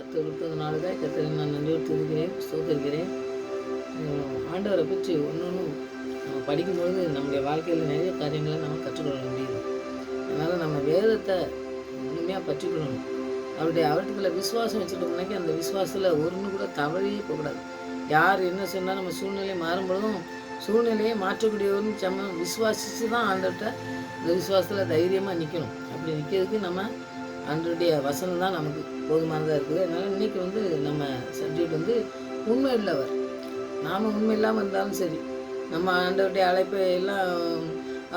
கர்த்தர் கொடுத்ததுனாலதான் கர்த்தரை நான் நன்றியோடு துதிக்கிறேன், ஸ்தோத்திரிக்கிறேன். ஆண்டவரை பற்றி ஒன்றும் நம்ம படிக்கும்பொழுது நம்முடைய வாழ்க்கையில் நிறைய காரியங்களை நம்ம கற்றுக்கொள்ள முடியுது. அதனால் நம்ம வேதத்தை முழுமையாக பற்றிக்கொள்ளணும். அவர்கிட்ட விசுவாசம் வச்சுட்டோம்னாக்கி அந்த விசுவாசத்தில் ஒன்று கூட தவறியே போகக்கூடாது. யார் என்ன சொன்னால் நம்ம சூழ்நிலை மாறும்பொழுதும் சூழ்நிலையை மாற்றக்கூடியவர்னு விசுவாசித்து தான் ஆண்டவர்கிட்ட இந்த விசுவாசத்தில் தைரியமாக நிற்கணும். அப்படி நிற்கிறதுக்கு நம்ம ஆண்டவருடைய வசனம் தான் நமக்கு போதுமானதாக இருக்குது. அதனால் இன்றைக்கி நம்ம சப்ஜெக்ட் உண்மை உள்ளவர். நாம் உண்மை இல்லாமல் இருந்தாலும் சரி, நம்ம ஆண்டவருடைய அழைப்பை எல்லாம்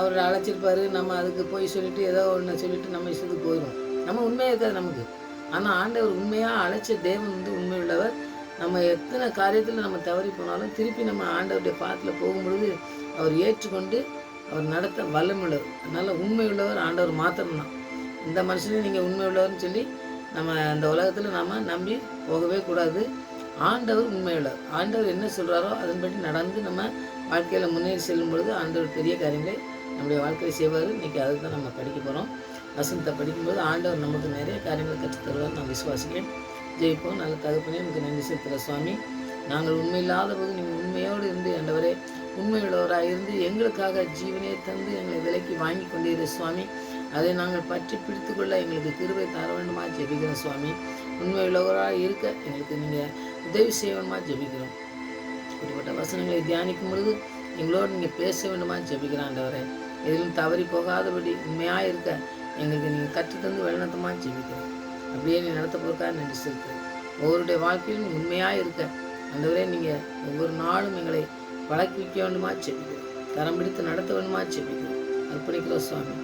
அவர் அழைச்சிருப்பார். நம்ம அதுக்கு போய் சொல்லிவிட்டு ஏதோ ஒன்று சொல்லிவிட்டு நம்ம இஷ்டத்துக்கு போயிடும். நம்ம உண்மையாக இருக்காது நமக்கு. ஆனால் ஆண்டவர் உண்மையாக அழைச்ச தேவன் உண்மை உள்ளவர். நம்ம எத்தனை காரியத்தில் நம்ம தவறி போனாலும் திருப்பி நம்ம ஆண்டவருடைய பாத்தில் போகும்பொழுது அவர் ஏற்றுக்கொண்டு அவர் நடத்த வல்லமுள்ளவர். அதனால் உண்மை உள்ளவர் ஆண்டவர் மாத்திரம்தான். இந்த மனுஷனையும் நீங்கள் உண்மை உள்ளவர்னு சொல்லி நம்ம அந்த உலகத்தில் நம்ம நம்பி போகவே கூடாது. ஆண்டவர் உண்மை உள்ளவர். ஆண்டவர் என்ன சொல்கிறாரோ அதன்படி நடந்து நம்ம வாழ்க்கையில் முன்னேறி செல்லும் பொழுது ஆண்டவர் பெரிய காரியங்களை நம்முடைய வாழ்க்கையை செய்வார். இன்றைக்கி அதுக்கு தான் நம்ம படிக்க போகிறோம். வசனத்தை படிக்கும்போது ஆண்டவர் நமக்கு நிறைய காரியங்களை கற்றுத் தருவார். நான் விசுவாசிக்கிறேன். ஜெயிப்போம். நல்ல தகப்பனே, எனக்கு நன்றி செலுத்துகிற சுவாமி. நாங்கள் உண்மை இல்லாத போது நீங்கள் உண்மையோடு இருந்து ஆண்டவரே உண்மையுள்ளவராக இருந்து எங்களுக்காக ஜீவனே தந்து எங்களை விலைக்கு வாங்கி கொண்டிருக்கிற சுவாமி. அதை நாங்கள் பற்றி பிடித்து கொள்ள எங்களுக்கு கிருபை தர வேண்டுமா ஜெபிக்கிறோம் சுவாமி. உண்மையுள்ளவராக இருக்க எங்களுக்கு நீங்கள் உதவி செய்ய வேண்டுமா ஜெபிக்கிறோம். இப்படிப்பட்ட வசனங்களை தியானிக்கும் பொழுது எங்களோடு நீங்கள் பேச வேண்டுமா ஜெபிக்கிறோம். ஆண்டவரே எதிலும் தவறி போகாதபடி உண்மையாக இருக்க எங்களுக்கு நீங்கள் கற்றுத்தந்து வழிநடத்தமாக ஜெபிக்கிறோம். அப்படியே நீ நடத்த போறதுக்காக நன்றி செலுத்துகிறேன். ஒவ்வொருடைய வாழ்க்கையிலும் உண்மையாக இருக்க ஆண்டவரே நீங்கள் ஒவ்வொரு நாளும் எங்களை பழக்கி வைக்க வேண்டுமா ஜெபிக்கிறோம். கரம் பிடித்து நடத்த வேண்டுமா ஜெபிக்கிறோம். அர்ப்பணிக்கிறோம் சுவாமி.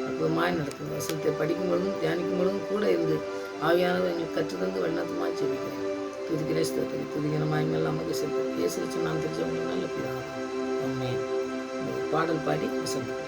அற்புதமாய் நடத்தும் வசனத்தை படிக்கும் பொழுதும் தியானிக்கும் பொழுதும் கூட இருந்து ஆவியானவர் எங்களுக்கு கற்றுத்தந்து வழிநடத்தமாக ஜெபிக்கிறேன். துதிக்கிறேன், ஸ்தோத்திரம். துதிக்கிற மாய்மையில் நமக்கு செலுத்த பேசுச்சு நான் தெரிஞ்சவங்க நல்ல பிதாவே. ஆமென். பாடல் பாடி வசனம்.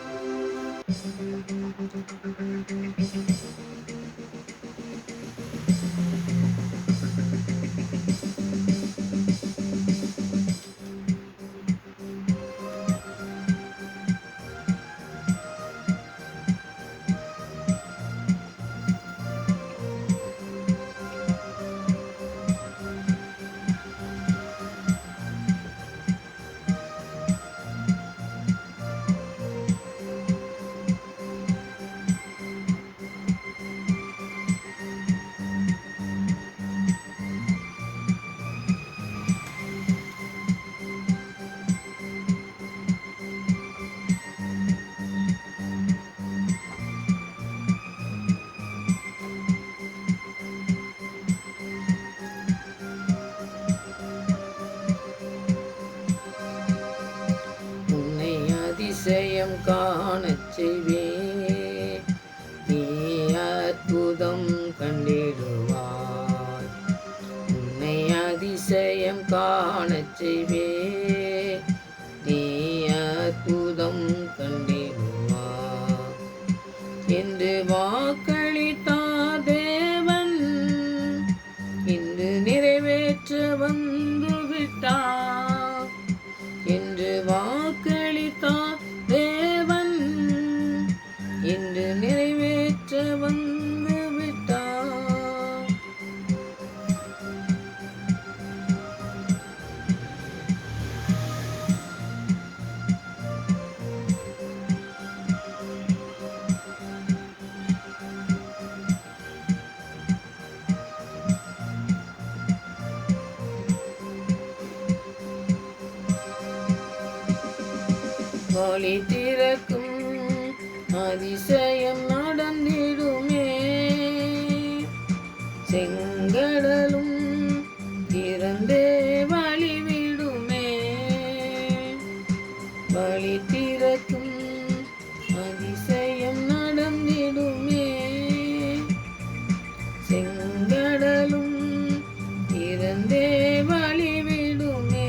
அதிசயம் காணச் செய்வே, நீ அற்புதம் கண்டிடுவாய். உன்னை அதிசயம் காணச் செய்வே, நீ அற்புதம் கண்டிடுவாய் என்று வாக்களித்தார் தேவன், இன்று நிறைவேற்ற வந்து விட்டார். என்று வாக்களித்தார் தேவன், இன்று நிறைவேற்ற வந்து விட்டார். வழி திறக்கும் அதிசயம் நடந்திடுமே, செங்கடலும் திறந்தே வழிவிடுமே. வழி திறக்கும் அதிசயம் நடந்திடுமே, செங்கடலும் திறந்தே வழிவிடுமே.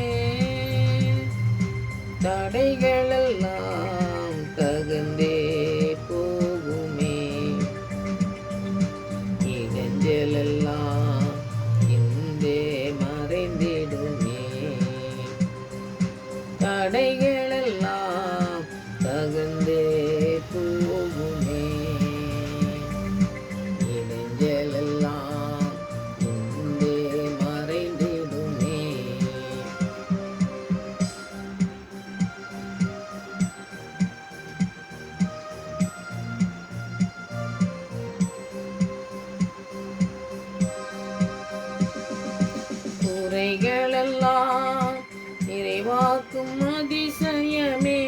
தடைகளெல்லாம் தகுந்தே போகுமே, இடைஞ்சலெல்லாம் இன்றே மறைந்திடுமே. தடைகளெல்லாம் தகுந்தே போகுமே, இடைஞ்சலெல்லாம் இன்றே கூரைகளெல்லாம் நிறைவாக்கும் அதிசயமே,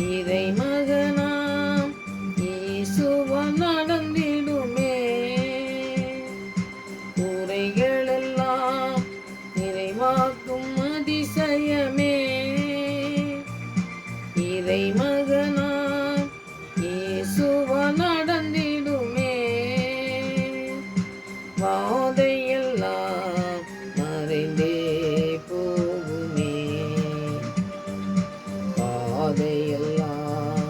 இறை மகனாம் இயேசுவால் நடந்திடுமே. கூரைகளெல்லாம் நிறைவாக்கும் அதிசயமே, இறை மகனாம் இயேசுவால் நடந்திடுமே. வாதையெல்லாம் மறைந்தே போகுமே, பாதையெல்லாம்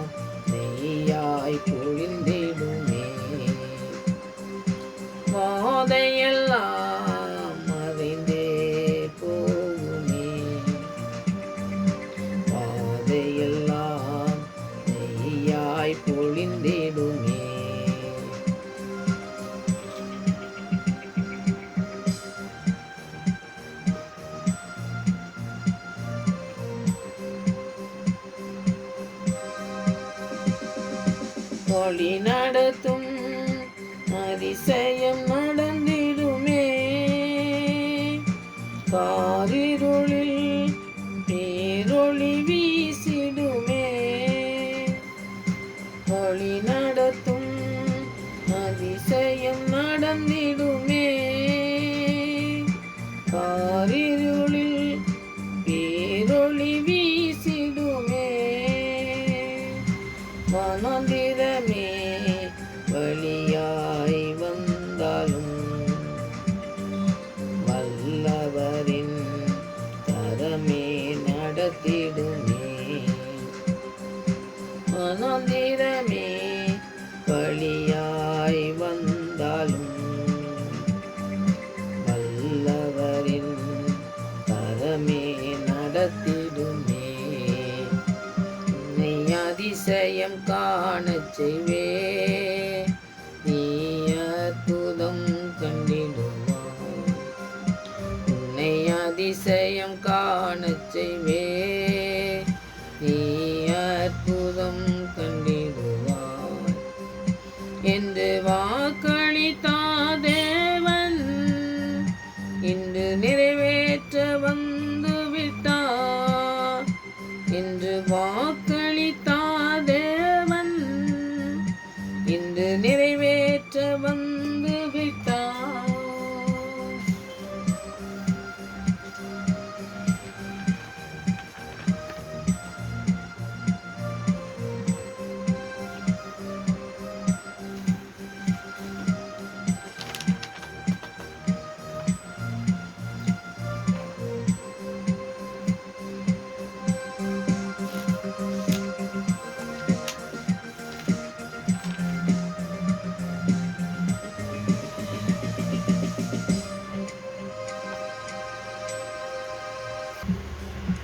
நெய்யாய் பொழிந்திடுமே. வாதையெல்லாம் மறைந்தே போகுமே, பாதையெல்லாம் நெய்யாய் பொழிந்திடுமே. வழி நடத்தும் அதிசயம் நடந்திடுமே, காரிருளில் பேரொளி வீசிடுமே. வழி நடத்தும் அதிசயம் நடந்திடுமே, காரிருளில் பேரொளி வீசிடுமே. வனாந்திரமே வழியாய் வந்தாலும் வல்லவரின் கரமே நடத்திடுமே. வனாந்திரமே வழியாய் வந்தாலும் வல்லவரின் கரமே நடத்திடுமே. அதிசயம் காணச் செய்வே, நீ அற்புதம் கண்டிடுவாய். உன்னை அதிசயம் காணச் செய்வே, நீ அற்புதம் கண்டிடுவாய் என்று வாக்களித்தா தேவன் இன்று நிறைவேற்ற வந்து விட்டார். என்று வாக்களித்தா தேவன் இன்று நிறைவேற்ற வந்து விட்டார்.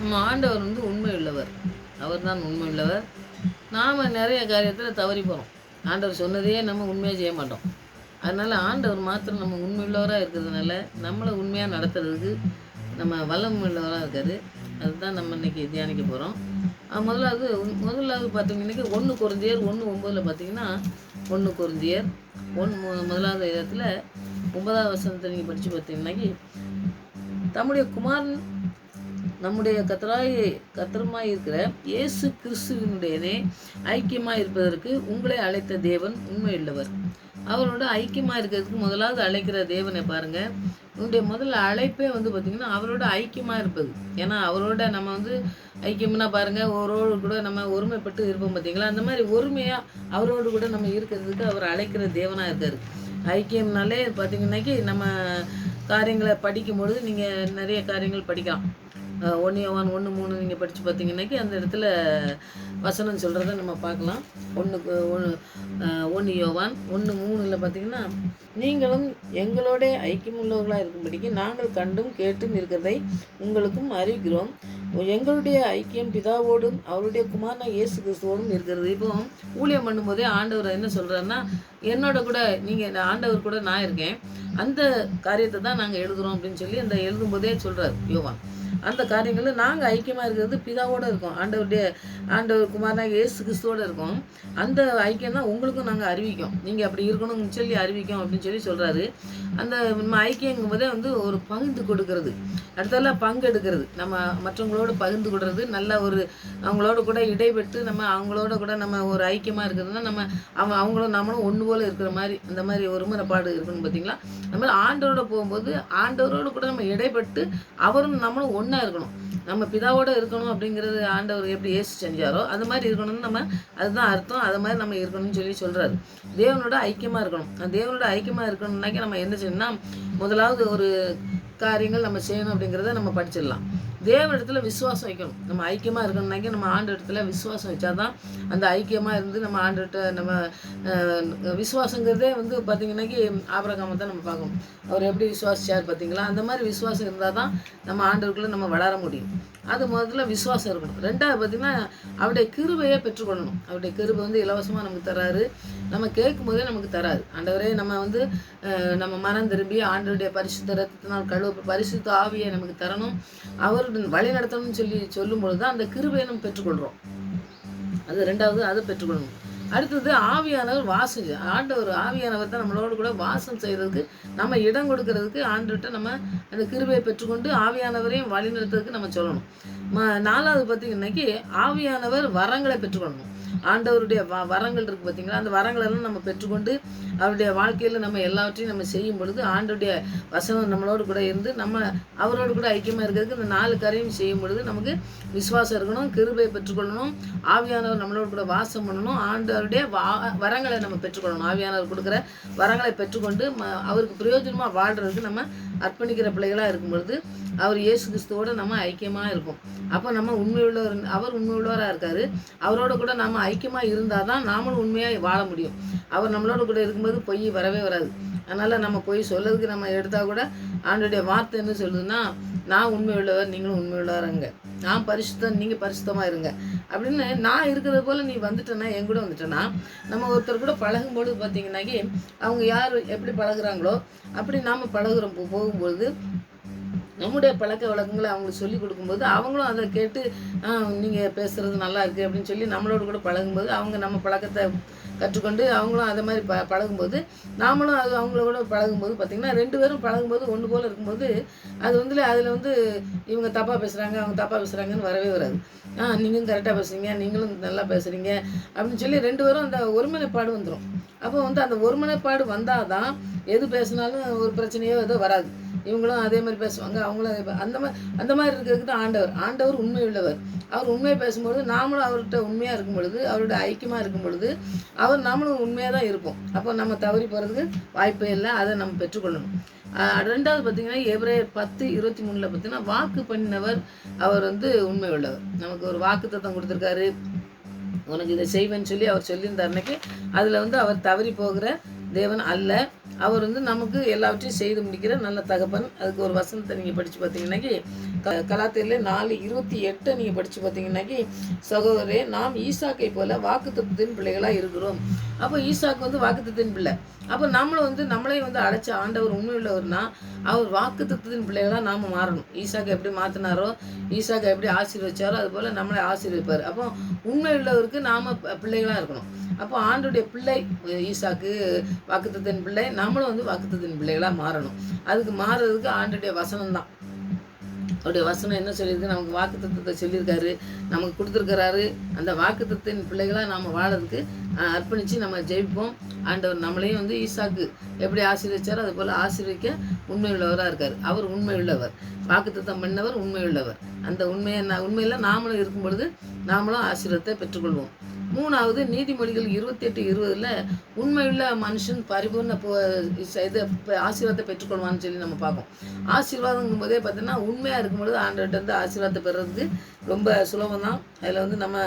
நம்ம ஆண்டவர் வந்து உண்மை உள்ளவர், அவர் தான் உண்மை உள்ளவர். நாம் நிறைய காரியத்தில் தவறி போகிறோம். ஆண்டவர் சொன்னதையே நம்ம உண்மையாக செய்ய மாட்டோம். அதனால் ஆண்டவர் மாத்திரம் நம்ம உண்மை உள்ளவராக இருக்கிறதுனால நம்மளை உண்மையாக நடத்துறதுக்கு நம்ம வல்லம் உள்ளவராக இருக்காரு. அதுதான் நம்ம இன்றைக்கி தியானிக்க போகிறோம். முதலாவது பார்த்தீங்கன்னா 1 கொரிந்தியர் 1:9 பார்த்தீங்கன்னா 1 கொரிந்தியர் 1 இடத்துல 9வது வசனத்தை நீங்கள் படித்து பார்த்தீங்கன்னாக்கி, தம்முடைய குமாரன் நம்முடைய கர்த்தருமாய் இருக்கிற இயேசு கிறிஸ்துவினுடையதே ஐக்கியமாக இருப்பதற்கு உங்களை அழைத்த தேவன் உண்மையுள்ளவர். அவரோட ஐக்கியமாக இருக்கிறதுக்கு முதலாவது அழைக்கிற தேவனை பாருங்கள். உன்னுடைய முதல்ல அழைப்பே வந்து பார்த்திங்கன்னா அவரோட ஐக்கியமாக இருப்பது. ஏன்னா அவரோட நம்ம வந்து ஐக்கியம்னா பாருங்கள், ஒருவரோடு கூட நம்ம ஒருமைப்பட்டு இருப்போம் பார்த்தீங்களா. அந்த மாதிரி ஒருமையாக அவரோடு கூட நம்ம இருக்கிறதுக்கு அவர் அழைக்கிற தேவனாக இருக்கார். ஐக்கியம்னாலே பார்த்திங்கன்னாக்கி நம்ம காரியங்களை படிக்கும்பொழுது நீங்கள் நிறைய காரியங்கள் படிக்கலாம். 1 யோவான் 1:3 நீங்கள் படித்து பார்த்தீங்கன்னாக்கி அந்த இடத்துல வசனம் சொல்கிறத நம்ம பார்க்கலாம். 1 யோவான் 1:3 பார்த்தீங்கன்னா, நீங்களும் எங்களோட ஐக்கியமுள்ளவர்களாக இருக்கும்படிக்கு நாங்கள் கண்டும் கேட்டும் இருக்கிறதை உங்களுக்கும் அறிவிக்கிறோம். எங்களுடைய ஐக்கியம் பிதாவோடும் அவருடைய குமாரனா இயேசு கிறிஸ்துவோடும் இருக்கிறது. இப்போ ஊழியம் பண்ணும்போதே ஆண்டவர் என்ன சொல்கிறாருன்னா, என்னோட கூட நீங்கள் ஆண்டவர் கூட நான் இருக்கேன், அந்த காரியத்தை தான் நாங்கள் எழுதுகிறோம் அப்படின்னு சொல்லி அந்த எழுதும்போதே சொல்கிறார் யோவான். அந்த காரியங்களில் நாங்கள் ஐக்கியமாக இருக்கிறது பிதாவோடு இருக்கோம், ஆண்டவர் குமாரனாக இயேசு கிறிஸ்துவோடு இருக்கோம். அந்த ஐக்கியம் தான் உங்களுக்கும் நாங்கள் அறிவிக்கும், நீங்கள் அப்படி இருக்கணும்னு சொல்லி அறிவிக்கும் அப்படின்னு சொல்லி சொல்கிறாரு. அந்த நம்ம ஐக்கியங்கும் போதே வந்து ஒரு பகிர்ந்து கொடுக்கறது, அடுத்தெல்லாம் பங்கு எடுக்கிறது, நம்ம மற்றவங்களோட பகிர்ந்து கொடுறது, நல்ல ஒரு அவங்களோட கூட இடைப்பட்டு நம்ம அவங்களோட கூட நம்ம ஒரு ஐக்கியமாக இருக்கிறதுனா நம்ம அவங்களும் நம்மளும் ஒன்று போல் இருக்கிற மாதிரி அந்த மாதிரி ஒருமுறைப்பாடு இருக்கணும். பார்த்தீங்களா, நம்ம ஆண்டவரோட போகும்போது ஆண்டவரோடு கூட நம்ம இடைப்பட்டு அவரும் நம்மளும் ஒன்றா இருக்கணும், நம்ம பிதாவோடு இருக்கணும் அப்படிங்கிறது ஆண்டவர் எப்படி இயேசு செஞ்சாரோ அது மாதிரி இருக்கணும்னு நம்ம அதுதான் அர்த்தம். அது மாதிரி நம்ம இருக்கணும்னு சொல்லி சொல்கிறாரு. தேவனோட ஐக்கியமாக இருக்கணும். தேவனோட ஐக்கியமாக இருக்கணும்னாக்கி நம்ம என்ன செய்யணும்னா, முதலாவது ஒரு காரியங்கள் நம்ம செய்யணும் அப்படிங்கிறத நம்ம படிச்சிடலாம். தேவனிடத்தில் விசுவாசம் வைக்கணும். நம்ம ஐக்கியமாக இருக்கணும்னாக்கி நம்ம ஆண்டு இடத்துல விசுவாசம் வச்சா தான் அந்த ஐக்கியமாக இருந்து நம்ம ஆண்டுகிட்ட நம்ம விசுவாசங்கிறதே வந்து பார்த்திங்கன்னாக்கி ஆபிரகாமை தான் நம்ம பார்க்கணும். அவர் எப்படி விசுவாசிச்சார் பார்த்தீங்களா, அந்த மாதிரி விசுவாசம் இருந்தால் தான் நம்ம ஆண்டுக்குள்ளே நம்ம வளர முடியும். அது முதல்ல விசுவாசம் இருக்கணும். ரெண்டாவது பார்த்திங்கன்னா அவருடைய கிருபையை பெற்றுக்கொள்ளணும். அவருடைய கிருபை வந்து இலவசமாக நமக்கு தராரு, நம்ம கேட்கும் போதே நமக்கு தராரு. ஆண்டவரே நம்ம வந்து நம்ம மனம் திரும்பி ஆண்டவருடைய பரிசுத்த ரத்தத்தினால் கழுவ பரிசுத்த ஆவியை நமக்கு தரணும், அவர் வழி நடத்தணும்னு சொல்லும்பொழுது தான் அந்த கிருபையை நம்ம பெற்றுக்கொள்கிறோம். அது ரெண்டாவது, அதை பெற்றுக்கொள்ளணும். அடுத்தது ஆவியானவர் ஆவியானவர் தான் நம்மளோட கூட வாசம் செய்கிறதுக்கு, நம்ம இடம் கொடுக்கறதுக்கு ஆண்டுகிட்ட நம்ம அந்த கிருபையை பெற்றுக்கொண்டு ஆவியானவரையும் வழி நடத்துறதுக்கு நம்ம சொல்லணும். நாலாவது பார்த்திங்கன்னாக்கி ஆவியானவர் வரங்களை பெற்றுக்கொள்ளணும். ஆண்டவருடைய வரங்கள் இருக்குது பார்த்தீங்களா, அந்த வரங்களெல்லாம் நம்ம பெற்றுக்கொண்டு அவருடைய வாழ்க்கையில் நம்ம எல்லாவற்றையும் நம்ம செய்யும் பொழுது ஆண்டவருடைய வசனம் நம்மளோடு கூட இருந்து நம்ம அவரோடு கூட ஐக்கியமாக இருக்கிறதுக்கு இந்த 4 காரியம் செய்யும் பொழுது நமக்கு விசுவாசம் இருக்கணும், கிருபையை பெற்றுக்கொள்ளணும், ஆவியானவர் நம்மளோடு கூட வாசம் பண்ணணும், ஆண்டவருடைய வரங்களை நம்ம பெற்றுக்கொள்ளணும். ஆவியானவர் கொடுக்குற வரங்களை பெற்றுக்கொண்டு அவருக்கு பிரயோஜனமாக வாழ்கிறதுக்கு நம்ம அர்ப்பணிக்கிற பிள்ளைகளாக இருக்கும் பொழுது அவர் இயேசு கிறிஸ்துவோடு நம்ம ஐக்கியமாக இருக்கும். அப்போ நம்ம அவர் உண்மையுள்ளவராக இருக்கார். அவரோட கூட நம்ம ஐக்கியமாக இருந்தால் தான் நாமளும் உண்மையாக வாழ முடியும். அவர் நம்மளோட கூட இருக்கும்போது பொய் வரவே வராது. அதனால் நம்ம பொய் சொல்லதுக்கு நம்ம எடுத்தால் கூட ஆண்டோடைய வார்த்தை என்ன சொல்லுதுன்னா, நான் உண்மை உள்ளவர், நீங்களும் உண்மை உள்ளவருங்க, நான் பரிசுத்தம், நீங்கள் பரிசுத்தமாக இருங்க அப்படின்னு. நான் இருக்கிறது போல் நீ வந்துட்டேன்னா, என் கூட வந்துட்டேன்னா, நம்ம ஒருத்தர் கூட பழகும்போது பார்த்தீங்கன்னாக்கி அவங்க யார் எப்படி பழகுறாங்களோ அப்படி நாம் பழகுறோம். போகும்பொழுது நம்முடைய பழக்க வழக்கங்களை அவங்களுக்கு சொல்லி கொடுக்கும்போது அவங்களும் அதை கேட்டு நீங்கள் பேசுகிறது நல்லா இருக்குது அப்படின்னு சொல்லி நம்மளோட கூட பழகும்போது அவங்க நம்ம பழக்கத்தை கற்றுக்கொண்டு அவங்களும் அதை மாதிரி பழகும்போது நாமளும் அது அவங்கள கூட பழகும்போது பார்த்திங்கன்னா 2 பேரும் பழகும்போது ஒன்று போல் இருக்கும்போது அது வந்து அதில் வந்து இவங்க தப்பாக பேசுகிறாங்க அவங்க தப்பாக பேசுகிறாங்கன்னு வரவே வராது. நீங்களும் கரெக்டாக பேசுகிறீங்க, நீங்களும் நல்லா பேசுகிறீங்க அப்படின்னு சொல்லி 2 பேரும் அந்த ஒருமனைப்பாடு வந்துடும். அப்போ வந்து அந்த ஒருமனைப்பாடு வந்தால் தான் எது பேசினாலும் ஒரு பிரச்சனையோ ஏதோ வராது. இவங்களும் அதே மாதிரி பேசுவாங்க, அவங்களும் அந்த மாதிரி இருக்கிறதுக்கு தான் ஆண்டவர் உண்மை உள்ளவர். அவர் உண்மையை பேசும்பொழுது நாமளும் அவர்கிட்ட உண்மையாக இருக்கும் பொழுது, அவரோட ஐக்கியமாக இருக்கும் பொழுது நாமளும் உண்மையாக தான் இருப்போம். அப்போ நம்ம தவறி போகிறதுக்கு வாய்ப்பே இல்லை. அதை நம்ம பெற்றுக்கொள்ளணும். ரெண்டாவது பார்த்திங்கன்னா எபிரேயர் 10:23 பார்த்திங்கன்னா வாக்கு பண்ணினவர் அவர் வந்து உண்மை உள்ளவர். நமக்கு ஒரு வாக்கு தத்தம் கொடுத்துருக்காரு, உனக்கு இதை செய்வேன்னு சொல்லி அவர் சொல்லியிருந்தார். அன்னைக்கு அதில் வந்து அவர் தவறி போகிற தேவன் அல்ல. அவர் வந்து நமக்கு எல்லாவற்றையும் செய்து முடிக்கிற நல்ல தகப்பன். அதுக்கு ஒரு வசனத்தை நீங்கள் படித்து பார்த்தீங்கன்னாக்கி கலாத்தியரில் 4:28 நீங்கள் படித்து பார்த்தீங்கன்னாக்கி, சகோதரே நாம் ஈசாக்கை போல வாக்குத்தத்தத்தின் பிள்ளைகளாக இருக்கிறோம். அப்போ ஈசாக்கு வந்து வாக்குத்தத்தின் பிள்ளை. அப்போ நம்மளும் வந்து நம்மளையும் வந்து அழைச்ச ஆண்டவர் உண்மையுள்ளவர்னா அவர் வாக்குத்தத்தின் பிள்ளைகளாக நாம் மாறணும். ஈசாக்கை எப்படி மாற்றினாரோ, ஈசாக்கை எப்படி ஆசீர்வச்சாரோ அது போல் நம்மளை ஆசீர்வதிப்பார். அப்போ உண்மையுள்ளவருக்கு நாம் பிள்ளைகளாக இருக்கணும். அப்போ ஆண்டுடைய பிள்ளை ஈசாக்கு வாக்குத்தத்தின் பிள்ளை, நம்மளும் வந்து வாக்குத்தத்தின் பிள்ளைகளாக மாறணும். அதுக்கு மாறுறதுக்கு ஆண்டுடைய வசனம் தான். அவருடைய வசனம் என்ன சொல்லியிருக்கு, நமக்கு வாக்குத்தத்தத்தை சொல்லியிருக்காரு, நமக்கு கொடுத்துருக்கிறாரு. அந்த வாக்குத்தத்தின் பிள்ளைகளாக நாம் வாழறதுக்கு அர்ப்பணித்து நம்ம ஜெயிப்போம். ஆண்டவர் நம்மளையும் வந்து ஈசாக்கு எப்படி ஆசீர்வச்சாரோ அது போல் ஆசீர்விக்க உண்மையுள்ளவராக இருக்கார். அவர் உண்மையுள்ளவர், வாக்குத்தத்தம் பண்ணவர் உண்மையுள்ளவர். அந்த உண்மையில் நாமளும் இருக்கும் பொழுது நாமளும் ஆசீர்வாதத்தை பெற்றுக்கொள்வோம். மூணாவது நீதிமொழிகள் 28:20 உண்மையுள்ள மனுஷன் பரிபூர்ண இது ஆசீர்வாதத்தை பெற்றுக்கொள்வான்னு சொல்லி நம்ம பார்ப்போம். ஆசீர்வாதங்கும் போதே பார்த்தீங்கன்னா உண்மையாக இருக்கும்பொழுது ஆண்டவர்கிட்ட வந்து ஆசீர்வாதத்தை பெறுறதுக்கு ரொம்ப சுலபம் தான். அதில் வந்து நம்ம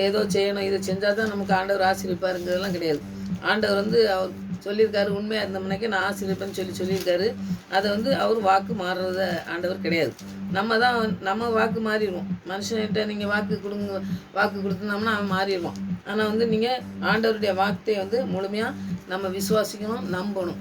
ஏதோ செய்யணும், இதை செஞ்சால் தான் நமக்கு ஆண்டவர் ஆசீர்விப்பாருங்கிறதெல்லாம் கிடையாது. ஆண்டவர் வந்து அவர் சொல்லியிருக்காரு, உண்மையாக இருந்தோம்னாக்கே நான் ஆசீர்விப்பேன்னு சொல்லியிருக்காரு. அதை வந்து அவர் வாக்கு மாறுறத ஆண்டவர் கிடையாது. நம்ம வாக்கு மாறிடுவோம். மனுஷன்கிட்ட நீங்கள் வாக்கு கொடுத்துருந்தோம்னா அவன் மாறிடுவான். ஆனால் வந்து நீங்கள் ஆண்டவருடைய வார்த்தையை வந்து முழுமையாக நம்ம விசுவாசிக்கணும், நம்பணும்.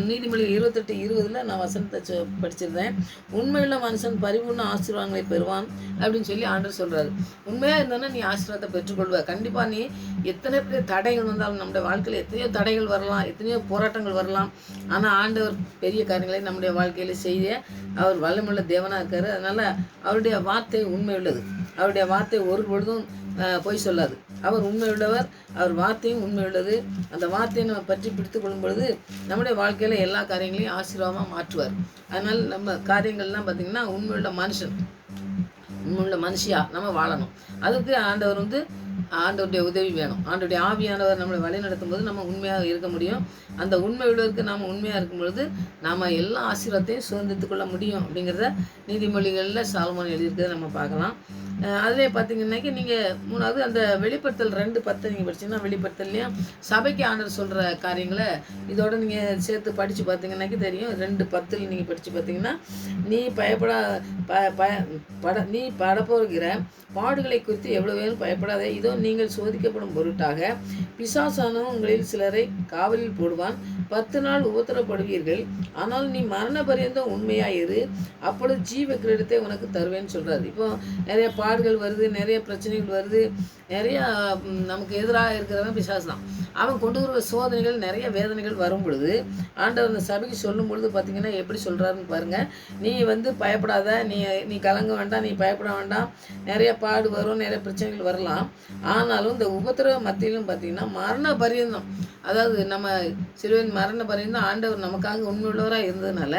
நீதிமொழி 28:20 நான் வசனத்தை படிச்சிருந்தேன். உண்மையுள்ள மனுஷன் பரிபூர்ண ஆசீர்வாதங்களை பெறுவான் அப்படின்னு சொல்லி ஆண்டவர் சொல்கிறாரு. உண்மையாக இருந்தோன்னா நீ ஆசீர்வாதத்தை பெற்றுக்கொள்வ. கண்டிப்பாக நீ எத்தனை பெரிய தடைகள் வந்தாலும், நம்முடைய வாழ்க்கையில் எத்தனையோ தடைகள் வரலாம், எத்தனையோ போராட்டங்கள் வரலாம். ஆனால் ஆண்டவர் பெரிய காரியங்களை நம்முடைய வாழ்க்கையில் செய்ய அவர் வல்லமுள்ள தேவனாக இருக்கார். அதனால் அவருடைய வார்த்தை உண்மை உள்ளது. அவருடைய வார்த்தை ஒரு பொழுதும் பொய் சொல்லாது. அவர் உண்மை உள்ளவர், அவர் வார்த்தையும் உண்மை உள்ளது. அந்த வார்த்தையை நம்ம பற்றி பிடித்து கொள்ளும் பொழுது நம்முடைய வாழ்க்கையில் எல்லா காரியங்களையும் ஆசீர்வாதமாக மாற்றுவார். அதனால் நம்ம காரியங்கள்லாம் பார்த்திங்கன்னா உண்மையுள்ள மனுஷியாக நம்ம வாழணும். அதுக்கு ஆண்டவர் வந்து ஆண்டவருடைய உதவி வேணும். ஆண்டவருடைய ஆவியானவர் நம்மளை வழி நடத்தும் போது நம்ம உண்மையாக இருக்க முடியும். அந்த உண்மை உள்ளவருக்கு நாம் உண்மையாக இருக்கும் பொழுது நாம் எல்லா ஆசீர்வாதத்தையும் சுதந்திரத்து கொள்ள முடியும் அப்படிங்கிறத நீதிமொழிகளில் சாலமோன் எழுதியிருக்கிறத நம்ம பார்க்கலாம். அதிலே பார்த்தீங்கன்னாக்கி நீங்கள் 3வது அந்த வெளிப்படுத்தல் 2:10 நீங்கள் படிச்சிங்கன்னா வெளிப்படுத்தல்லையும் சபைக்கு ஆண்டவர் சொல்கிற காரியங்களை இதோடு நீங்கள் சேர்த்து படித்து பார்த்தீங்கன்னாக்கி தெரியும். 2:10 நீங்கள் படித்து பார்த்தீங்கன்னா நீ நீ படப்போகிற பாடுகளை குறித்து எவ்வளவு பயப்படாதே. இதோ நீங்கள் சோதிக்கப்படும் பொருட்டாக பிசாசானவன் உங்களில் சிலரை காவலில் போடுவான். 10 நாள் உபத்திரப்படுவீர்கள். ஆனால் நீ மரண பரியந்தம் உண்மையாயிரு, அப்பொழுது ஜீவ கிரீடத்தை உனக்கு தருவேன்னு சொல்கிறாரு. இப்போ நிறைய பாடுகள் வருது, நிறைய பிரச்சனைகள் வருது, நிறைய நமக்கு எதிராக இருக்கிறவன் பிசாசு தான். அவன் கொண்டு வர சோதனைகள், நிறைய வேதனைகள் வரும் பொழுது ஆண்டவர் அந்த சபைக்கு சொல்லும் பொழுது பார்த்தீங்கன்னா எப்படி சொல்கிறாருன்னு பாருங்கள். நீ வந்து பயப்படாத, நீ கலங்க வேண்டாம், நீ பயப்பட வேண்டாம். நிறைய பாடு வரும், நிறைய பிரச்சனைகள் வரலாம். ஆனாலும் இந்த உபத்திரவ மத்தியிலும் பார்த்தீங்கன்னா மரண பரியந்தம், அதாவது நம்ம சிறுவன் மரண பரியந்தம் ஆண்டவர் நமக்காக உண்மை உள்ளவராக இருந்ததுனால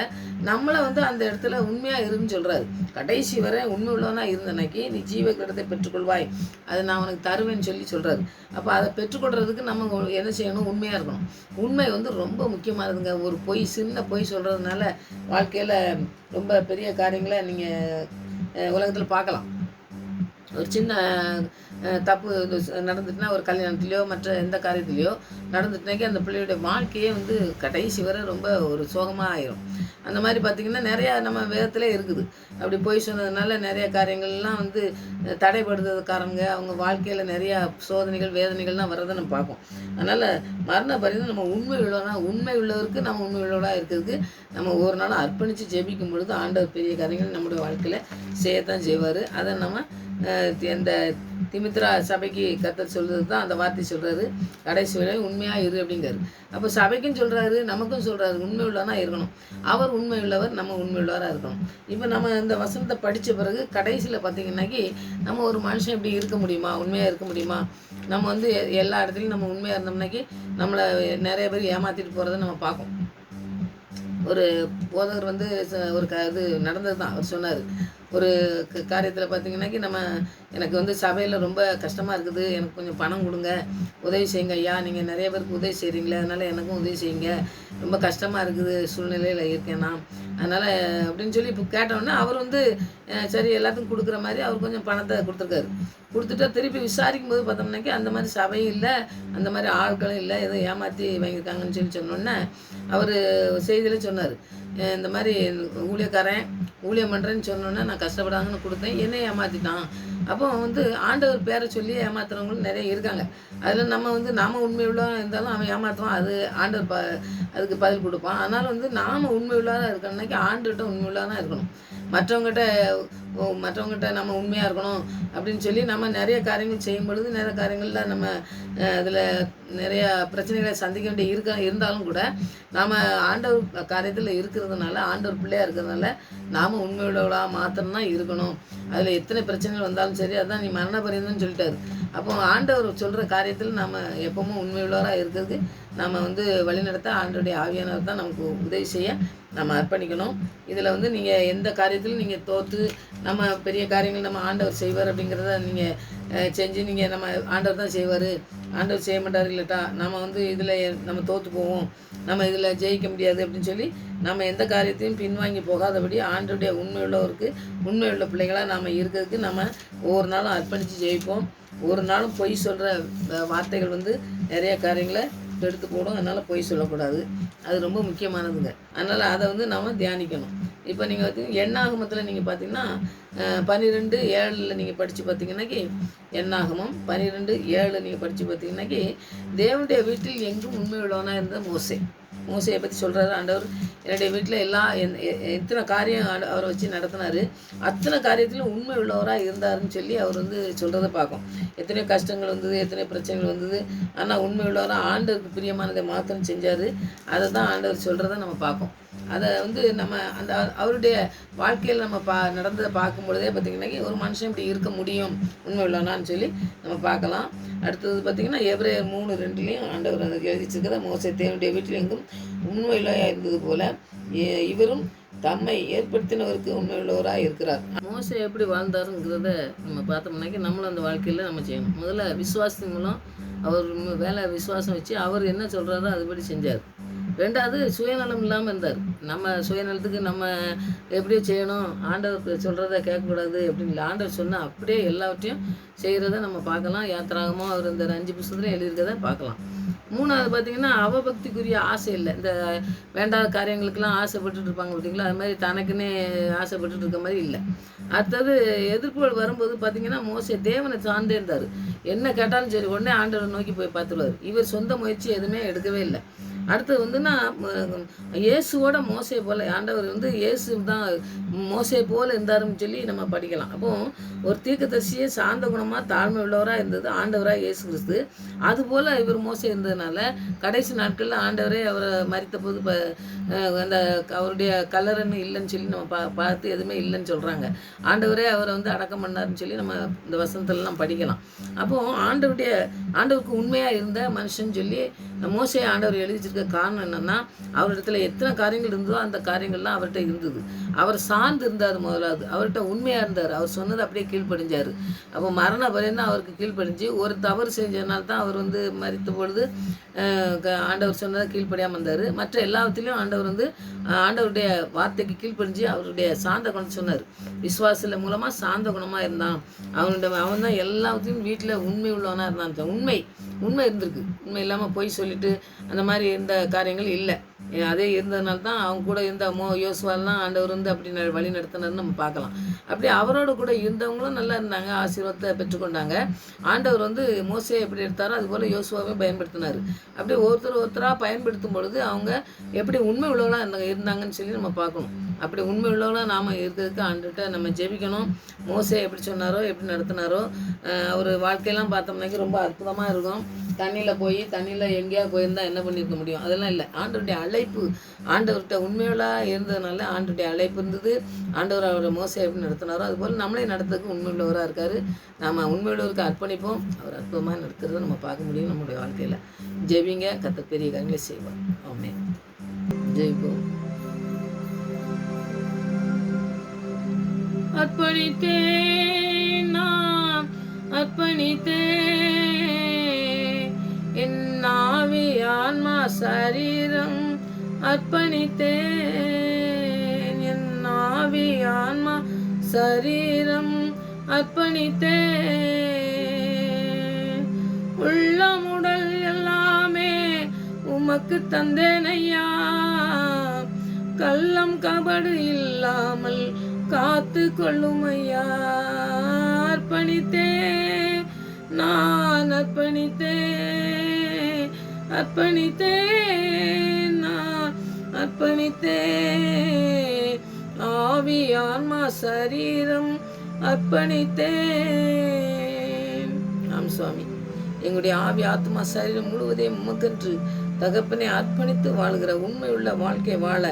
நம்மளை வந்து அந்த இடத்துல உண்மையாக இருன்னு சொல்கிறாரு. கடைசி வரை உண்மை உள்ளவனாக இருந்தனைக்கு நீ ஜீவ கிரீடத்தை பெற்றுக்கொள்வாய், அதை நான் உனக்கு தருவேன்னு சொல்கிறாரு. அப்போ அதை பெற்றுக்கொள்றதுக்கு நம்ம என்ன செய்யணும்? உண்மையாக இருக்கணும். உண்மை வந்து ரொம்ப முக்கியமானதுங்க. ஒரு சின்ன பொய் சொல்கிறதுனால வாழ்க்கையில் ரொம்ப பெரிய காரியங்களை நீங்கள் உலகத்தில் பார்க்கலாம். ஒரு சின்ன தப்பு நடந்துட்டுனா, ஒரு கல்யாணத்துலேயோ மற்ற எந்த காரியத்துலேயோ நடந்துட்டுனாக்கி அந்த பிள்ளையுடைய வாழ்க்கையே வந்து கடைசி வரை ரொம்ப ஒரு சோகமாக ஆயிரும். அந்த மாதிரி பார்த்திங்கன்னா நிறையா நம்ம வேதத்திலே இருக்குது. அப்படி போய் சொன்னதுனால நிறைய காரியங்கள்லாம் வந்து தடைப்படுத்துறதுக்காரங்க அவங்க வாழ்க்கையில் நிறையா சோதனைகள் வேதனைகள்லாம் வர்றதை நம்ம பார்ப்போம். அதனால் மரண பரியந்தம் நம்ம உண்மை உள்ளவருக்கு நம்ம உண்மை உள்ளவராக இருக்கிறதுக்கு நம்ம ஒரு நாளும் அர்ப்பணித்து ஜெபிக்கும் பொழுது ஆண்டவர் பெரிய காரியங்கள் நம்முடைய வாழ்க்கையில் செய்யத்தான் செய்வார். அதை நம்ம இந்த திமித்ரா சபைக்கு கர்த்தர் சொல்கிறது தான் அந்த வார்த்தை சொல்கிறாரு. கடைசி வரை உண்மையாக இரு அப்படிங்கிறாரு. அப்போ சபைக்கும் சொல்கிறாரு, நமக்கும் சொல்கிறாரு, உண்மை உள்ளவனாக இருக்கணும். அவர் உண்மை உள்ளவர், நம்ம உண்மை உள்ளவராக இருக்கணும். இப்போ நம்ம இந்த வசனத்தை படித்த பிறகு கடைசியில் பார்த்திங்கன்னாக்கி நம்ம ஒரு மனுஷன் இப்படி இருக்க முடியுமா? உண்மையாக இருக்க முடியுமா? நம்ம வந்து எல்லா இடத்துலையும் நம்ம உண்மையாக இருந்தோம்னாக்கி நம்மளை நிறைய பேர் ஏமாற்றிட்டு போகிறத நம்ம பார்ப்போம். ஒரு போதகர் வந்து இது நடந்தது தான். அவர் சொன்னார், ஒரு காரியத்தில் பார்த்திங்கன்னாக்கி எனக்கு வந்து சபையில் ரொம்ப கஷ்டமாக இருக்குது, எனக்கு கொஞ்சம் பணம் கொடுங்க, உதவி செய்யுங்க ஐயா, நீங்கள் நிறைய பேருக்கு உதவி செய்கிறீங்களே, அதனால் எனக்கும் உதவி செய்யுங்க, ரொம்ப கஷ்டமாக இருக்குது சூழ்நிலையில் இருக்கேன் நான், அதனால் அப்படின்னு சொல்லி இப்போ கேட்டோன்னே அவர் வந்து சரி எல்லாத்துக்கும் கொடுக்குற மாதிரி அவர் கொஞ்சம் பணத்தை கொடுத்துருக்காரு. கொடுத்துட்டா திருப்பி விசாரிக்கும் போது பார்த்தோம்னாக்கி அந்த மாதிரி சபையும் இல்லை, அந்த மாதிரி ஆட்களும் இல்லை, ஏதோ ஏமாற்றி வாங்கியிருக்காங்கன்னு சொல்லி சொன்னோன்னே அவர் செய்தியில் சொன்னார், இந்த மாதிரி ஊழியக்காரன் ஊழியம் பண்ணுறேன்னு சொன்னோன்னே நான் கஷ்டப்படாங்கன்னு கொடுத்தேன், என்னை ஏமாற்றிட்டான். அப்போ வந்து ஆண்டவர் பேரை சொல்லி ஏமாத்துறவங்களும் நிறைய இருக்காங்க. அதில் நம்ம வந்து நாம் உண்மை உள்ளவங்க இருந்தாலும் அவன் ஏமாற்றுவான், அது ஆண்டவர் அதுக்கு பதில் கொடுப்பான். அதனால் வந்து நாம் உண்மை உள்ளதாக இருக்கணும்னாக்கி ஆண்டுகிட்ட உண்மை உள்ளதாக இருக்கணும். மற்றவங்ககிட்ட நம்ம உண்மையாக இருக்கணும் அப்படின்னு சொல்லி நம்ம நிறைய காரியங்கள் செய்யும் பொழுது நிறைய காரியங்களில் நம்ம அதில் நிறைய பிரச்சனைகளை சந்திக்க வேண்டிய இருந்தாலும் கூட நாம் ஆண்டவர் காரியத்தில் இருக்கிறதுனால, ஆண்டவர் பிள்ளையாக இருக்கிறதுனால நாம் உண்மையுள்ளவளாக மாத்திரம்தான் இருக்கணும். அதில் எத்தனை பிரச்சனைகள் வந்தாலும் சரி, அதுதான் நீ மரண பரியந்தம்னு சொல்லிட்டாரு. அப்போ ஆண்டவர் சொல்கிற காரியத்தில் நம்ம எப்பவும் உண்மையுள்ளவராக இருக்கிறதுக்கு நம்ம வந்து வழிநடத்த ஆண்டவருடைய ஆவியானவர் தான் நமக்கு உதவி செய்ய நம்ம அர்ப்பணிக்கணும். இதில் வந்து நீங்கள் எந்த காரியத்திலும் நீங்கள் தோற்று நம்ம பெரிய காரியங்கள் நம்ம ஆண்டவர் செய்வார் அப்படிங்கிறத நீங்கள் செஞ்சு நீங்கள் நம்ம ஆண்டவர் தான் செய்வார், ஆண்டவர் செய்ய மாட்டார் இல்லட்டா நம்ம வந்து இதில் நம்ம தோற்று போவோம், நம்ம இதில் ஜெயிக்க முடியாது அப்படின்னு சொல்லி நம்ம எந்த காரியத்தையும் பின்வாங்கி போகாதபடி ஆண்டவருடைய உண்மையுள்ளவருக்கு உண்மையுள்ள பிள்ளைகளாக நாம் இருக்கிறதுக்கு நம்ம ஒவ்வொரு நாளும் அர்ப்பணித்து ஜெயிப்போம். ஒரு நாளும் பொய் சொல்கிற வார்த்தைகள் வந்து நிறைய காரியங்களை கெடுத்து போடும். அதனால் பொய் சொல்லக்கூடாது. அது ரொம்ப முக்கியமானதுங்க. அதனால் அதை வந்து நம்ம தியானிக்கணும். இப்போ நீங்கள் பார்த்தீங்கன்னா எண்ணாகமத்தில் நீங்கள் பார்த்தீங்கன்னா 12:7 நீங்கள் படித்து பார்த்தீங்கன்னாக்கி, எண்ணாகமம் 12:7 நீங்கள் படித்து பார்த்தீங்கன்னாக்கி, தேவனுடைய வீட்டில் எங்கும் உண்மை உள்ளவனாக இருந்த மோசே. மோசையை பற்றி சொல்கிறாரு ஆண்டவர். என்னுடைய வீட்டில் எத்தனை காரியம் அவரை வச்சு நடத்தினார். அத்தனை காரியத்திலும் உண்மை உள்ளவராக இருந்தாருன்னு சொல்லி அவர் வந்து சொல்கிறத பார்க்கும். எத்தனையோ கஷ்டங்கள் வந்தது, எத்தனையோ பிரச்சனைகள் வந்தது. ஆனால் உண்மை உள்ளவராக ஆண்டவருக்கு பிரியமானதை மாத்திரம் செஞ்சார். அதை தான் ஆண்டவர் சொல்கிறத நம்ம பார்ப்போம். அதை வந்து நம்ம அந்த அவருடைய வாழ்க்கையில் நம்ம நடந்ததை பார்க்கும் பொழுதே பார்த்திங்கன்னாக்கி ஒரு மனுஷன் இப்படி இருக்க முடியும் உண்மை உள்ளவனான்னு சொல்லி நம்ம பார்க்கலாம். அடுத்தது பார்த்திங்கன்னா எபிரேயர் 3:2 ஆண்டவர் அந்த எழுதிச்சிருக்கிற மோசே தேவனுடைய வீட்டில் எங்கும் உண்மையுள்ளவராக இருந்தது போல இவரும் தம்மை ஏற்படுத்தினவருக்கு உண்மையுள்ளவராக இருக்கிறார். மோசே எப்படி வாழ்ந்தாருங்கிறத நம்ம பார்த்தோம்னாக்கி நம்மளும் அந்த வாழ்க்கையில் நம்ம செய்யணும். முதல்ல விசுவாசத்தின் மூலம் அவர் வேலை விசுவாசம் வச்சு அவர் என்ன சொல்கிறாரோ அதுபடி செஞ்சார். ரெண்டாவது சுயநலம் இல்லாமல் இருந்தார். நம்ம சுயநலத்துக்கு நம்ம எப்படியோ செய்யணும், ஆண்டவர் சொல்கிறத கேட்கக்கூடாது அப்படின்னு இல்லை. ஆண்டவர் சொன்னால் அப்படியே எல்லாவற்றையும் செய்கிறத நம்ம பார்க்கலாம். யாத்திராகமாக அவர் இந்த 5 புத்தகத்துலையும் எழுதியிருக்கதை பார்க்கலாம். மூணாவது பார்த்திங்கன்னா அவபக்திக்குரிய ஆசை இல்லை. இந்த வேண்டாத காரியங்களுக்கெல்லாம் ஆசைப்பட்டுட்டு இருப்பாங்க பார்த்தீங்களா, அது மாதிரி தனக்குன்னே ஆசைப்பட்டுட்டு இருக்க மாதிரி இல்லை. அடுத்தது எதிர்ப்புகள் வரும்போது பார்த்திங்கன்னா மோசே தேவனை சார்ந்தே இருந்தார். என்ன கேட்டாலும் சரி உடனே ஆண்டவரை நோக்கி போய் பார்த்துருவார். இவர் சொந்த முயற்சி எதுவுமே எடுக்கவே இல்லை. அடுத்தது வந்துன்னா இயேசுவோட மோசே போல் ஆண்டவர் வந்து இயேசு தான் மோசே போல் இருந்தாருன்னு சொல்லி நம்ம படிக்கலாம். அப்போது ஒரு தீர்க்கதரிசியே சாந்த குணமாக தாழ்மை உள்ளவராக இருந்தது ஆண்டவராக இயேசு கிறிஸ்து. அதுபோல் இவர் மோசே இருந்ததுனால கடைசி நாட்களில் ஆண்டவரே அவரை மரித்த போது அந்த அவருடைய கல்லறைன்னு இல்லைன்னு சொல்லி நம்ம பார்த்து எதுவுமே இல்லைன்னு சொல்கிறாங்க. ஆண்டவரே அவரை வந்து அடக்கம் பண்ணாருன்னு சொல்லி நம்ம இந்த வசனத்துலலாம் படிக்கலாம். அப்போது ஆண்டவருக்கு உண்மையாக இருந்த மனுஷன் சொல்லி மோசே ஆண்டவர் எழுதிச்சிருக்க காரணம் என்னென்னா அவரிடத்துல எத்தனை காரியங்கள் இருந்ததோ அந்த காரியங்கள்லாம் அவர்கிட்ட இருந்தது. அவர் சார்ந்து இருந்தார். முதலாவது அவர்கிட்ட உண்மையாக இருந்தார். அவர் சொன்னது அப்படியே கீழ்ப்படிஞ்சார். அப்போ மரண பரியந்தம் அவருக்கு கீழ்ப்படிஞ்சு ஒரு தவறு செஞ்சதுனால தான் அவர் வந்து மரித்த பொழுது ஆண்டவர் சொன்னதை கீழ்ப்படியாமல் இருந்தார். மற்ற எல்லாத்துலேயும் ஆண்டவர் வந்து ஆண்டவருடைய வார்த்தைக்கு கீழ்ப்படிஞ்சு அவருடைய சாந்த குணம் சொன்னார். விசுவாசத்தில் மூலமாக சாந்த குணமாக இருந்தான். அவன் தான் எல்லாத்தையும் வீட்டில் உண்மை உள்ளவனாக இருந்தான். உண்மை இருந்திருக்கு. உண்மை இல்லாமல் பொய் சொல்லிட்டு அந்த மாதிரி இருந்த காரியங்கள் இல்லை. அதே இருந்ததுனால தான் அவங்க கூட இருந்த யோசுவாலாம் ஆண்டவர் வந்து அப்படி வழி நடத்தினார்னு நம்ம பார்க்கலாம். அப்படி அவரோட கூட இருந்தவங்களும் நல்லா இருந்தாங்க, ஆசீர்வாதத்தை பெற்றுக்கொண்டாங்க. ஆண்டவர் வந்து மோசே எப்படி எடுத்தாரோ அதுபோல் யோசுவாவையும் பயன்படுத்தினார். அப்படியே ஒருத்தராக பயன்படுத்தும் பொழுது அவங்க எப்படி உண்மை உள்ளவர்களாக இருந்தாங்கன்னு சொல்லி நம்ம பார்க்கணும். அப்படி உண்மை உள்ளவர்களாக நாம் இருக்கிறதுக்கு ஆண்டுகிட்ட நம்ம ஜெபிக்கணும். மோசே எப்படி சொன்னாரோ எப்படி நடத்தினாரோ அவர் வாழ்க்கையெல்லாம் பார்த்தோம்னாக்கி ரொம்ப அற்புதமாக இருக்கும். தண்ணியில் எங்கேயாவது போயிருந்தால் என்ன பண்ணியிருக்க முடியும்? அதெல்லாம் இல்லை. ஆண்டவருடைய அழைப்பு ஆண்டவர்கிட்ட உண்மையுள்ளாக இருந்ததுனால ஆண்டவருடைய அழைப்பு இருந்தது. ஆண்டவர் அவரை மோசை எப்படி நடத்தினாரோ அதுபோல் நம்மளே நடத்துறதுக்கு உண்மையுள்ளவராக இருக்கார். நாம் உண்மையுள்ளவருக்கு அர்ப்பணிப்போம். அவர் அற்புதமாக நடத்துறதை நம்ம பார்க்க முடியும் நம்முடைய வாழ்க்கையில். ஜெபிங்க, கர்த்தர் பெரிய காரியங்களை செய்வார். ஆமென். ஜெயிப்போம். அர்ப்பணித்தேன் என் ஆவி ஆன்மா சரீரம் அர்ப்பணித்தேன் என் ஆவி ஆன்மா சரீரம் அர்ப்பணித்தேன் உள்ளமுடல் எல்லாமே உமக்கு தந்தேன் ஐயா. கள்ளம் கபடு இல்லாமல் காத்து கொள்ளும் ஐயா. அர்ப்பணித்தேன் நான் அர்ப்பணித்தேன் நான் அர்ப்பணித்தேன் ஆவி ஆன்மா சரீரம் அர்ப்பணித்தேன். ஆம் சுவாமி, எங்களுடைய ஆவி ஆத்மா சரீரம் முழுவதையும் உமக்கென்று தகப்பனை அர்ப்பணித்து வாழ்கிற உண்மையுள்ள வாழ்க்கை வாழ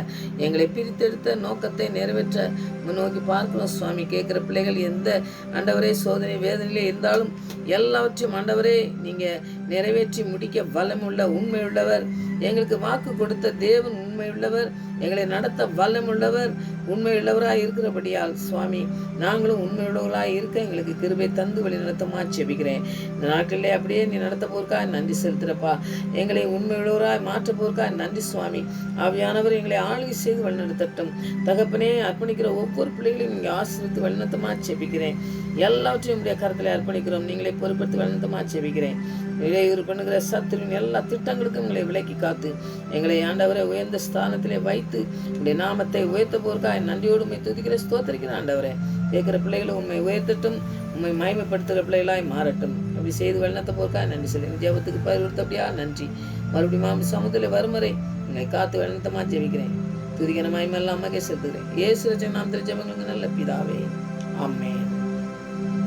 எங்களை பிரித்தெடுத்த நோக்கத்தை நிறைவேற்ற முன்னோக்கி பார்க்கிறோம் சுவாமி. கேட்குற பிள்ளைகள் எந்த ஆண்டவரே சோதனை வேதனையிலே இருந்தாலும் எல்லாவற்றையும் ஆண்டவரே நீங்கள் நிறைவேற்றி முடிக்க வல்லமுள்ள உண்மையுள்ளவர். எங்களுக்கு வாக்கு கொடுத்த தேவன் உண்மையுள்ளவர். எங்களை நடத்த வல்லமுள்ளவர். உண்மையுள்ளவராக இருக்கிறபடியால் சுவாமி நாங்களும் உண்மையுள்ளவர்களாக இருக்க எங்களுக்கு கிருபை தந்து வழி நடத்தமா செபிக்கிறேன். இந்த நாட்களிலே அப்படியே நீ நடத்த போருக்கா நன்றி செலுத்துறப்பா. எங்களை உண்மையுள்ளவராக மாற்ற போருக்கா நன்றி சுவாமி. ஆவியானவர் எங்களை ஆளுகை செய்து வழிநடத்தட்டும். தகப்பனே அர்ப்பணிக்கிற ஒவ்வொரு பிள்ளைகளையும் நீங்கள் ஆசீர்வித்து வழிநடத்தமா செபிக்கிறேன். எல்லாவற்றையும் உடைய கருத்தில் அர்ப்பணிக்கிறோம். நீங்களே பொறுப்படுத்தி வழிநடத்தமா செபிக்கிறேன். இடையூறு பண்ணுகிற சத்துருவின் எல்லா திட்டங்களுக்கும் எங்களை விலக்கி காத்து எங்களை ஆண்டவரை உயர்ந்த ஸ்தானத்திலே வைத்து உடைய நாமத்தை உயர்த்த போர்க்காய் நன்றியோடு உண்மை துதிக்கிற ஸ்தோத்திரிக்கிற ஆண்டவரை கேட்கிற பிள்ளைகளை உண்மை உயர்த்தட்டும், உண்மை மகிமைப்படுத்துகிற பிள்ளைகளாய் மாறட்டும். அப்படி செய்து வெள்ளத்தை போர்க்காய் நன்றி சொல்லி ஜெபத்துக்கு பயிர்த்தபடியா நன்றி. மறுபடியும் சமுதிர வருமுறை உங்களை காத்து வெள்ளத்தமா ஜெபிக்கிறேன். துதிக்கிற மகிமெல்லாம் மகே செலுத்துகிறேன். இயேசு நாமத்தில் ஜெபங்களுக்கு நல்ல பிதாவே, ஆமென்.